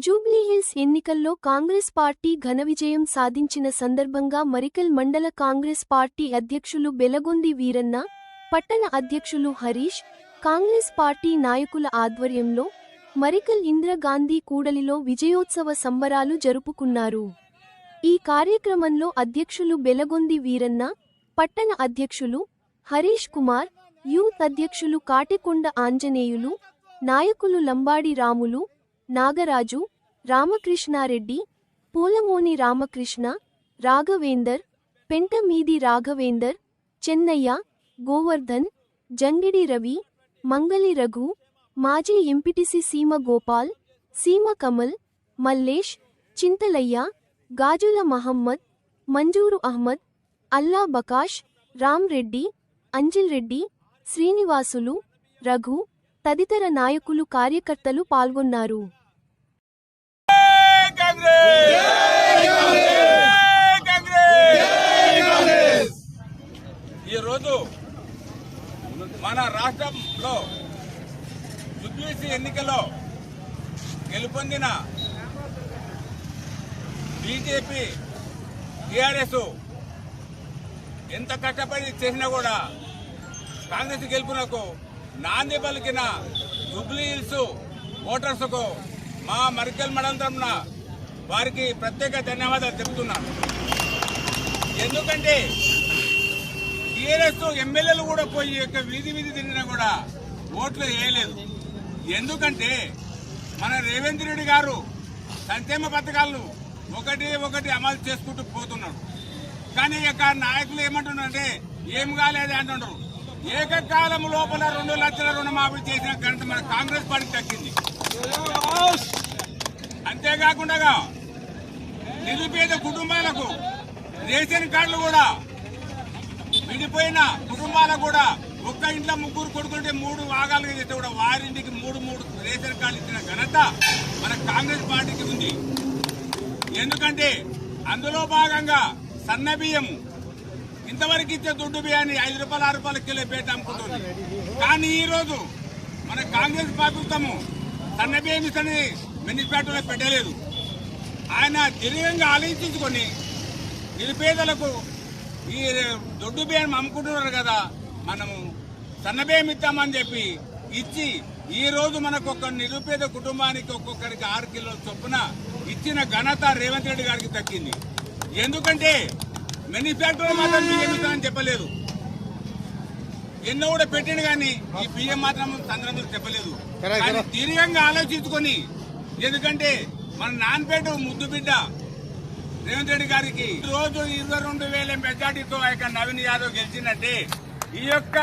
జూబ్లీహిల్స్ ఎన్నికల్లో కాంగ్రెస్ పార్టీ ఘన విజయం సాధించిన సందర్భంగా మరికల్ మండల కాంగ్రెస్ పార్టీ అధ్యక్షులు బెలగొంది వీరన్న, పట్టణ అధ్యక్షులు హరీష్, కాంగ్రెస్ పార్టీ నాయకుల ఆధ్వర్యంలో మరికల్ ఇందిరాగాంధీ కూడలిలో విజయోత్సవ సంబరాలు జరుపుకున్నారు. ఈ కార్యక్రమంలో అధ్యక్షులు బెలగొంది వీరన్న, పట్టణ అధ్యక్షులు హరీష్ కుమార్, యూత్ అధ్యక్షులు కాటెకొండ ఆంజనేయులు, నాయకులు లంబాడి రాములు, నాగరాజు, రామకృష్ణారెడ్డి, పూలమోని రామకృష్ణ, రాఘవేందర్, పెంటమీది రాఘవేందర్, చెన్నయ్య, గోవర్ధన్, జంగిడి రవి, మంగలి రఘు, మాజీ ఎంపీటీసీ సీమ గోపాల్, సీమ కమల్, మల్లేష్, చింతలయ్య, గాజుల మహమ్మద్, మంజూరు అహ్మద్, అల్లా బకాష్, రామ్ రెడ్డి, అంజిల్ రెడ్డి, శ్రీనివాసులు, రఘు తదితర నాయకులు కార్యకర్తలు పాల్గొన్నారు. ఈరోజు మన రాష్ట్రంలో జూబ్లీహిల్స్ ఎన్నికల్లో గెలుపొందిన బీజేపీ టీఆర్ఎస్ ఎంత కష్టపడి చేసినా కూడా కాంగ్రెస్ గెలుపునకు నాంది పలికిన జూబ్లీహిల్స్ ఓటర్స్కు మా మరికల్ మండలం తరఫున వారికి ప్రత్యేక ధన్యవాదాలు చెప్తున్నాను. ఎందుకంటే టీఆర్ఎస్ ఎమ్మెల్యేలు కూడా పోయి వీధి తిరిగినా కూడా ఓట్లు వేయలేదు. ఎందుకంటే మన రేవంత్ రెడ్డి గారు సంక్షేమ పథకాలను ఒకటి అమలు చేసుకుంటూ పోతున్నాడు. కానీ ఇక నాయకులు ఏమంటున్నారంటే ఏం కాలేదు అంటున్నారు. ఏకకాలం లోపల 2 లక్షల రుణమాఫీ చేసిన ఘనత మన కాంగ్రెస్ పార్టీ దక్కింది. అంతేకాకుండా నిరుపేద కుటుంబాలకు రేషన్ కార్డులు కూడా విడిపోయిన కుటుంబాలకు కూడా ఒక్క ఇంట్లో 3 కొడుకుంటే 3 భాగాలుగా చేస్తే కూడా వారింటికి 3 రేషన్ కార్డులు ఇచ్చిన ఘనత మన కాంగ్రెస్ పార్టీకి ఉంది. ఎందుకంటే అందులో భాగంగా సన్న బియ్యం ఇంతవరకు ఇచ్చే దుడ్డు బియ్యాన్ని 5 రూపాయలు 6 రూపాయల కిలో పెట్టి అమ్ముకుంటుంది. కానీ ఈ రోజు మన కాంగ్రెస్ ప్రభుత్వము సన్న బియ్యం ఇస్తని మెనిఫెస్టోలో పెట్టలేదు. ఆయన దీర్ఘంగా ఆలోచించుకొని నిరుపేదలకు ఈ దొడ్డు బియ్యం అమ్ముకుంటున్నారు కదా, మనము సన్న బియ్యం ఇస్తామని చెప్పి ఇచ్చి ఈ రోజు మనకు ఒక నిరుపేద కుటుంబానికి ఒక్కొక్కరికి 6 కిలోల చొప్పున ఇచ్చిన ఘనత రేవంత్ రెడ్డి గారికి దక్కింది. ఎందుకంటే మేనిఫెస్టోలో మాత్రం బియ్యం ఇస్తామని చెప్పలేదు. ఎన్నో కూడా పెట్టిండు కానీ ఈ బియ్యం మాత్రం సందర్భంలో చెప్పలేదు. కానీ దీర్ఘంగా ఆలోచించుకొని, ఎందుకంటే మన నాన్పేట ముద్దు బిడ్డ రేవంత్ రెడ్డి గారికి రోజు 22,000 మెజార్టీతో ఆయన నవీన్ యాదవ్ గెలిచిందంటే ఈ యొక్క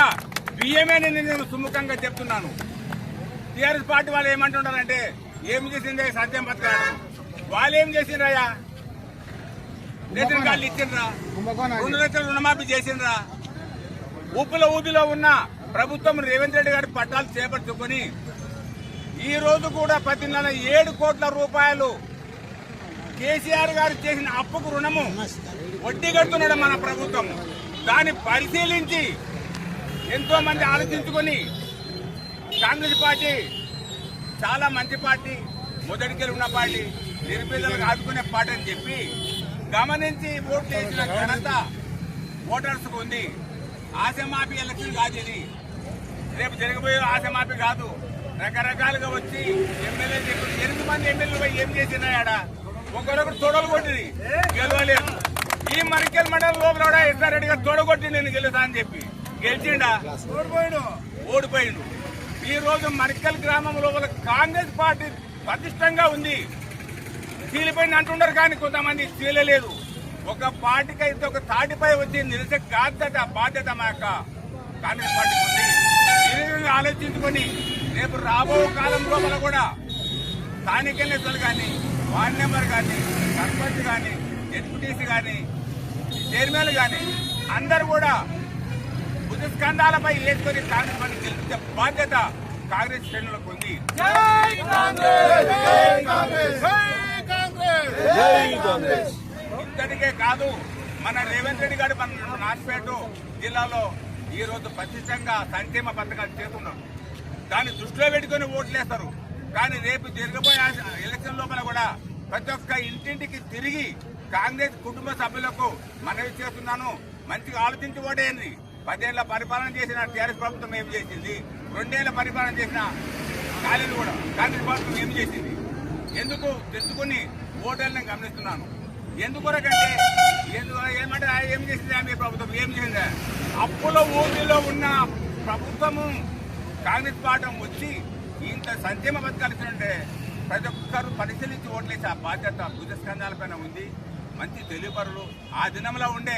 బియ్యమే నేను సుముఖంగా చెప్తున్నాను. టీఆర్ఎస్ పార్టీ వాళ్ళు ఏమంటున్నారంటే ఏం చేసిందే సత్యం పథకాలు, వాళ్ళు ఏం చేసిండ్రయ్యా? రేషన్ కార్డులు ఇచ్చిండ్రా, 2 లక్షల రుణమాఫీ చేసిండ్రా? ఊపిలో ఉన్న ప్రభుత్వం రేవంత్ రెడ్డి గారి పట్టాలు చేపట్టుకుని ఈ రోజు కూడా ప్రతి నెల 7 కోట్ల రూపాయలు కేసీఆర్ గారు చేసిన అప్పుకు రుణము వడ్డీ కడుతున్నాడు మన ప్రభుత్వం. దాన్ని పరిశీలించి ఎంతో మంది ఆలోచించుకొని కాంగ్రెస్ పార్టీ చాలా మంచి పార్టీ, మొదటికెళ్ళి ఉన్న పార్టీ, నిరుపేదలకు ఆదుకునే పార్టీ అని చెప్పి గమనించి ఓట్లు వేసిన ఘనత ఓటర్స్ కు ఉంది. ఆశమాఫీ ఎలక్షన్ కాదు ఇది, రేపు జరగబోయే ఆశమాఫీ కాదు. రకరకాలుగా వచ్చి ఎమ్మెల్యే 8 మంది ఎమ్మెల్యేలు ఏం చేసినాయాడ ఒకరొకరు తొడలు కొట్టింది గెలవలేదు. ఈ మరికల్ మండలం లోపల ఎస్ఆర్రెడ్డి గారు తొడగొట్టి నేను గెలుస్తా అని చెప్పి గెలిచిండా? ఓడిపోయిండు. ఈ రోజు మరికల్ గ్రామం లోపల కాంగ్రెస్ పార్టీ పటిష్టంగా ఉంది. చీలిపోయింది అంటున్నారు కానీ కొంతమంది చీలలేదు. ఒక పార్టీకి అయితే ఒక తాటిపై వచ్చి నిలిచే బాధ్యత మా యొక్క కాంగ్రెస్ పార్టీకి ఉంది. దీనిని ఆలోచించుకొని రేపు రాబో కాలం లోపల కూడా స్థానిక ఎన్నికలు కానీ, వార్డు మెంబర్ కానీ, సర్పంచ్ కానీ, డిప్యూటీసీ కానీ, చైర్మన్ కానీ అందరూ కూడా భుజస్కంధాలపై వేసుకొని కాంగ్రెస్ పార్టీ గెలిపించే బాధ్యత కాంగ్రెస్ శ్రేణులకు ఉంది. ఇంతటికే కాదు, మన రేవంత్ రెడ్డి గారు మన నాసిపేట జిల్లాలో ఈ రోజు ప్రతిష్టంగా సంక్షేమ పథకాలు చేస్తున్నారు. దాన్ని దృష్టిలో పెట్టుకుని ఓట్లేస్తారు. కానీ రేపు జరగబోయే ఎలక్షన్ లోపల కూడా కూడా ప్రతి ఒక్క ఇంటింటికి తిరిగి కాంగ్రెస్ కుటుంబ సభ్యులకు మనవి చేస్తున్నాను, మంచిగా ఆలోచించి ఓటేయండి. 10 ఏళ్ల పరిపాలన చేసిన టీఆర్ఎస్ ప్రభుత్వం ఏం చేసింది, 2 ఏళ్ల పరిపాలన చేసిన కాలేజీలు కూడా కాంగ్రెస్ ప్రభుత్వం ఏం చేసింది, ఎందుకు తెచ్చుకుని ఓటర్లను గమనిస్తున్నాను. ఎందుకొరకంటే ఏమంటే ఏం చేసింది ఆమె ప్రభుత్వం ఏం చేసిందా, అప్పుల ఊరిలో ఉన్న ప్రభుత్వము కాంగ్రెస్ పార్టీ వచ్చి ఇంత సంక్షేమ పథకాలు ఇస్తుంటే ప్రతి ఒక్కరు పరిశీలించి ఓట్లేసి ఆ బాధ్యత భుజస్కంధాలపైన ఉంది. మంచి తెలియపరులు ఆ దినంలో ఉండే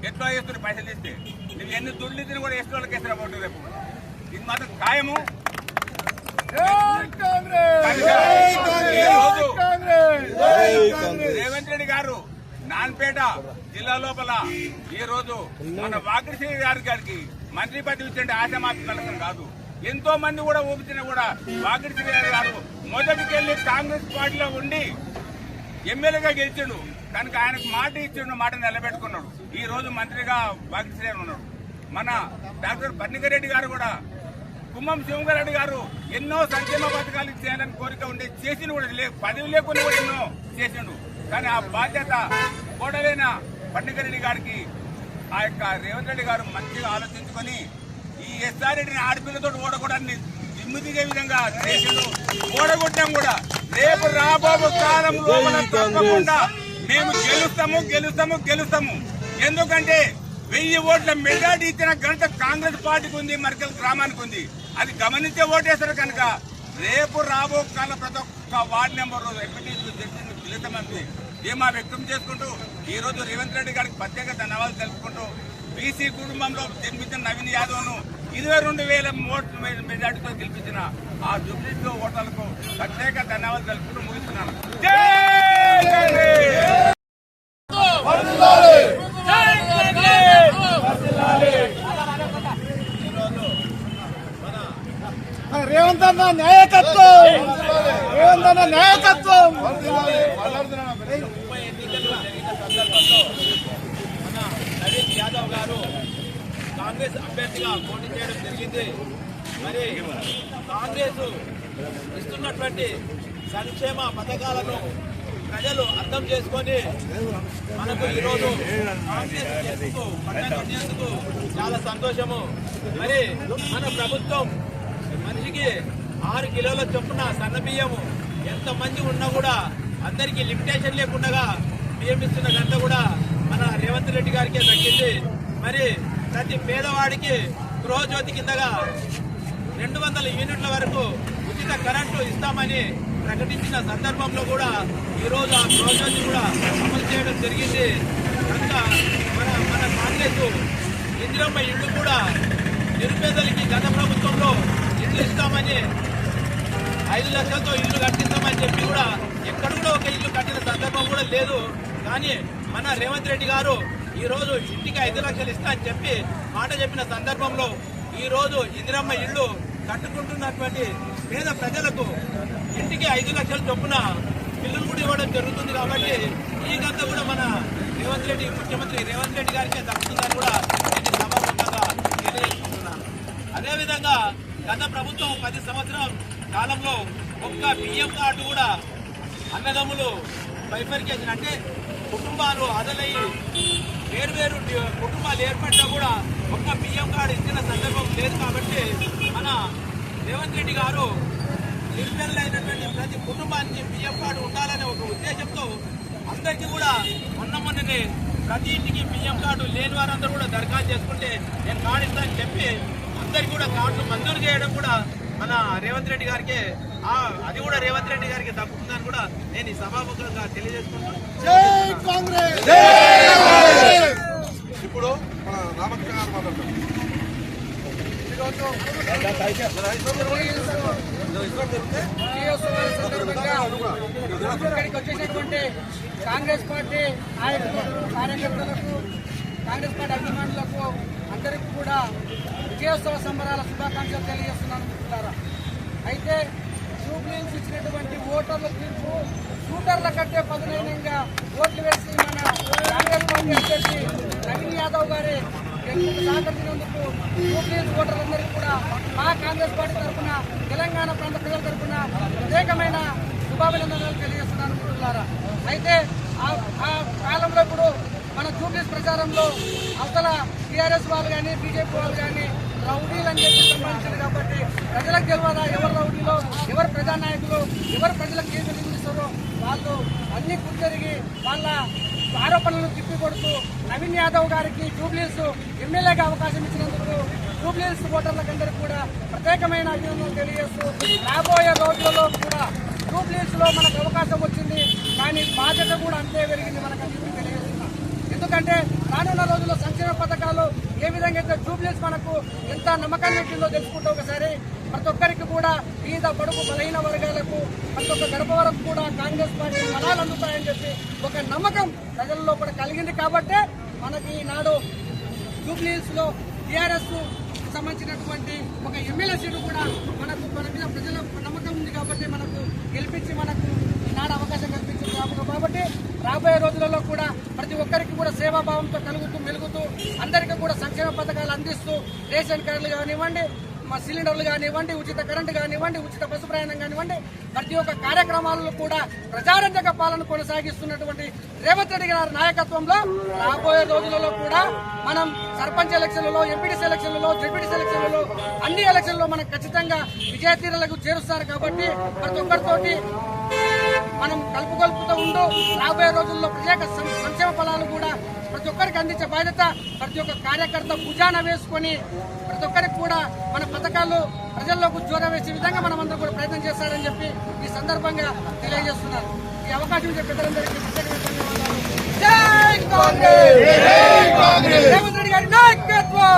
ఎట్లా వేస్తున్న పైసలు ఇస్తే నువ్వు ఎన్ని దుడ్లు తిని కూడా వేసిన వాళ్ళకి వేసిన ఓటు రేపు ఇది మాత్రం ఖాయము. రేవంత్ రెడ్డి గారు నాన్పేట జిల్లా లోపల ఈ రోజు మన వాకిడిశ్రీ గారికి మంత్రి పదవి ఇచ్చే ఆశామాపి కలసం కాదు. ఎంతో మంది కూడా ఊపిచ్చినా కూడా వాకిడిశ్రీ గారు మొదటికెళ్లి కాంగ్రెస్ పార్టీలో ఉండి ఎమ్మెల్యేగా గెలిచిండు కనుక ఆయనకు మాట ఇచ్చిండు, మాట నిలబెట్టుకున్నాడు. ఈ రోజు మంత్రిగా వాకిడిశ్రీ ఉన్నాడు. మన డాక్టర్ పన్నికరెడ్డి గారు కూడా కుమ్మం శివగారెడ్డి గారు ఎన్నో సంక్షేమ పథకాలు చేయాలని కోరిక ఉండి చేసిన కూడా పదవి లేకుండా కూడా ఎన్నో చేసిండు. కానీ ఆ బాధ్యత కోడలైన పన్నికరెడ్డి గారికి ఆ యొక్క రేవంత్ రెడ్డి గారు మంచిగా ఆలోచించుకొని ఈ ఎస్ఆర్ రెడ్డిని ఆడపిల్లతో ఓడగొట్టడాన్ని దిమ్మిదిగే విధంగా చేసిండు. ఓడగొట్టాం కూడా రేపు రాబోయే కాలంలో తప్పకుండా మేము గెలుస్తాము. ఎందుకంటే 1000 ఓట్ల మెజార్టీ ఇచ్చిన ఘనత కాంగ్రెస్ పార్టీకి ఉంది, మరికల్ గ్రామానికి ఉంది. అది గమనించే ఓటేస్తారు కనుక రేపు రాబో కాలం ప్రతి ఒక్క వార్డు నెంబర్ పిలుస్తామని ధీమా వ్యక్తం చేసుకుంటూ ఈ రోజు రేవంత్ రెడ్డి గారికి ప్రత్యేక ధన్యవాదాలు తెలుపుకుంటూ బీసీ కుటుంబంలో జన్మించిన నవీన్ యాదవ్ ను 22,000 ఓట్ల మెజార్టీతో గెలిపించిన ఆ జుబ్లీస్ ఓటర్లకు ప్రత్యేక ధన్యవాదాలు తెలుపుకుంటూ ముగిస్తున్నాను. రేవంత్ అన్న నాయకత్వం, రేవంత్ అన్న నాయకత్వం. ఎన్నికల్లో జరిగిన సందర్భంలో మన నవీన్ యాదవ్ గారు కాంగ్రెస్ అభ్యర్థిగా పోటీ చేయడం జరిగింది. మరి కాంగ్రెస్ ఇస్తున్నటువంటి సంక్షేమ పథకాలను ప్రజలు అర్థం చేసుకొని మనకు ఈరోజు కాంగ్రెస్ పట్టణకు చాలా సంతోషము. మరి మన ప్రభుత్వం మనిషికి 6 కిలోల చొప్పున సన్న బియ్యము ఎంతమంది ఉన్నా కూడా అందరికీ లిమిటేషన్ లేకుండా బియ్యం ఇస్తున్న గంట కూడా మన రేవంత్ రెడ్డి గారికే దక్కింది. మరి ప్రతి పేదవాడికి గృహజ్యోతి కిందగా 200 యూనిట్ల వరకు ఉచిత కరెంటు ఇస్తామని ప్రకటించిన సందర్భంలో కూడా ఈరోజు ఆ గృహజ్యోతి కూడా అమలు చేయడం జరిగింది. కనుక మన కాంగ్రెస్ ఇందిరమ్మ ఇళ్లు కూడా నిరుపేదలకి గత ప్రభుత్వంలో ఇల్లు ఇస్తామని 5 లక్షలతో ఇల్లు కట్టిస్తామని చెప్పి కూడా ఎక్కడ కూడా ఒక ఇల్లు కట్టిన సందర్భం కూడా లేదు. కానీ మన రేవంత్ రెడ్డి గారు ఈ రోజు ఇంటికి 5 లక్షలు ఇస్తా అని చెప్పి మాట చెప్పిన సందర్భంలో ఈ రోజు ఇందిరమ్మ ఇల్లు కట్టుకుంటున్నటువంటి పేద ప్రజలకు ఇంటికి 5 లక్షల చొప్పున బిల్లులు కూడా ఇవ్వడం జరుగుతుంది. కాబట్టి ఈ గంట కూడా మన రేవంత్ రెడ్డి ముఖ్యమంత్రి రేవంత్ రెడ్డి గారికే దక్కుతుందని కూడా నేను సభాముఖంగా తెలియజేసుకుంటున్నాను. అదేవిధంగా గత ప్రభుత్వం 10 సంవత్సరాల కాలంలో ఒక్క బియ్యం కార్డు కూడా అన్నదమ్ములు బైఫర్కేషన్ అంటే కుటుంబాలు అదలయ్యి వేరు కుటుంబాలు ఏర్పడినా కూడా ఒక్క బియ్యం కార్డు ఇచ్చిన సందర్భం లేదు. కాబట్టి మన రేవంత్ రెడ్డి గారు నిరుపేదలైనటువంటి ప్రతి కుటుంబానికి బియ్యం కార్డు ఉండాలనే ఒక ఉద్దేశంతో అందరికీ కూడా మొన్ననే ప్రతి ఇంటికి బియ్యం కార్డు లేని వారందరూ కూడా దరఖాస్తు చేసుకుంటే నేను కార్డు ఇస్తానని చెప్పి అందరికీ కూడా కార్డులు మంజూరు చేయడం కూడా మన రేవంత్ రెడ్డి గారికి అది కూడా రేవంత్ రెడ్డి గారికి దక్కుతుందని కూడా నేను ఈ సభాముఖంగా తెలియజేసుకుంటున్నాను. ఇప్పుడు మన రామకృష్ణ గారు మాట్లాడతారు. ఇక్కడికి వచ్చేసినటువంటి కాంగ్రెస్ పార్టీ నాయకులకు, కార్యకర్తలకు, కాంగ్రెస్ పార్టీ అభిమానులకు అందరికీ కూడా విజయోత్సవ సంబరాల శుభాకాంక్షలు తెలియజేస్తున్నాను మిత్రులారా. అయితే జూబ్లీస్ ఇచ్చినటువంటి ఓటర్ల తీర్పు షూటర్ల కంటే పదునైనంగా ఓట్లు వేసి మన కాంగ్రెస్ పార్టీ అభ్యర్థి నవీన్ యాదవ్ గారి సహకరించినందుకు జూబ్లీస్ ఓటర్లందరికీ కూడా మా కాంగ్రెస్ పార్టీ తరఫున, తెలంగాణ ప్రాంత ప్రజల తరఫున ప్రత్యేకమైన శుభాభినందనలు తెలియజేస్తున్నాను మిత్రులారా. అయితే ఆ కాలంలో ఇప్పుడు మన జూబ్లీస్ ప్రచారంలో అవతల టీఆర్ఎస్ వాళ్ళు కానీ బీజేపీ వాళ్ళు కానీ రౌడీలు అని చెప్పి సంబంధించారు కాబట్టి ప్రజలకు తెలియదా ఎవరు రౌడీలో, ఎవరు ప్రజానాయకులు, ఎవరు ప్రజలకు ఏం తెలియజేస్తారో వాళ్ళు అన్ని గుర్తెరిగి వాళ్ళ ఆరోపణలను తిప్పికొడుతూ నవీన్ యాదవ్ గారికి జూబ్లీస్ ఎమ్మెల్యేగా అవకాశం ఇచ్చినందుకు జూబ్లీస్ ఓటర్లకందరికీ కూడా ప్రత్యేకమైన అభినందనలు తెలియజేస్తూ రాబోయే రోజులలో కూడా జూబ్లీస్ లో మనకు అవకాశం వచ్చింది, కానీ బాధ్యత కూడా అంతే పెరిగింది మనకు తెలియజేస్తున్నాం. ఎందుకంటే రానున్న రోజుల్లో సంక్షేమ పథకాలు ఏ విధంగా అయితే జూబ్లీస్ మనకు ఎంత నమ్మకాన్ని పెట్టిందో తెలుసుకుంటే ఒకసారి ప్రతి ఒక్కరికి కూడా పేద బడుగు బలహీన వర్గాలకు ప్రతి ఒక్క గడప వరకు కూడా కాంగ్రెస్ పార్టీ ఫలాలు అందుతాయని చెప్పి ఒక నమ్మకం ప్రజల్లో కూడా కలిగింది. కాబట్టే మనకి ఈనాడు జూబ్లీస్ లో టీఆర్ఎస్ సంబంధించినటువంటి ఒక ఎమ్మెల్యే సీటు కూడా మన మీద ప్రజల నమ్మకం ఉంది కాబట్టి మనకు గెలిపించి మనకు ఈనాడు అవకాశం కల్పించింది కాబట్టి రాబోయే రోజులలో కూడా ప్రతి ఒక్కరికి కూడా సేవాభావంతో కలుగుతూ మెలుగుతూ అందరికీ కూడా సంక్షేమ పథకాలు అందిస్తూ రేషన్ కార్డులు కానివ్వండి, మా సిలిండర్లు కానివ్వండి, ఉచిత కరెంటు కానివ్వండి, ఉచిత బస్సు ప్రయాణం కానివ్వండి, ప్రతి ఒక్క కార్యక్రమాలలో కూడా ప్రజారంజక పాలన కొనసాగిస్తున్నటువంటి రేవంత్ రెడ్డి గారి నాయకత్వంలో రాబోయే రోజులలో కూడా మనం సర్పంచ్ ఎలక్షన్లలో, ఎంపీడీసీ ఎలక్షన్లలో, జెడ్పీటీసీ ఎలక్షన్లలో అన్ని ఎలక్షన్లలో మనం ఖచ్చితంగా విజయతీరాలకు చేరుస్తారు. కాబట్టి ప్రతి ఒక్కరితోటి మనం కలుపుతూ ఉంటూ రాబోయే రోజుల్లో ప్రత్యేక సంక్షేమ ఫలాలు కూడా ప్రతి ఒక్కరికి అందించే బాధ్యత ప్రతి ఒక్క కార్యకర్త భుజాన వేసుకొని ప్రతి ఒక్కరికి కూడా మన పథకాలు ప్రజల్లోకి జోర వేసే విధంగా మనం అందరూ కూడా ప్రయత్నం చేస్తారని చెప్పి ఈ సందర్భంగా తెలియజేస్తున్నారు. ఈ అవకాశం ఇచ్చే పెద్దలందరికీ ప్రత్యేకమైన ధన్యవాదాలు. జై కాంగ్రెస్! రేవంత్ రెడ్డి గారి నాయకత్వం!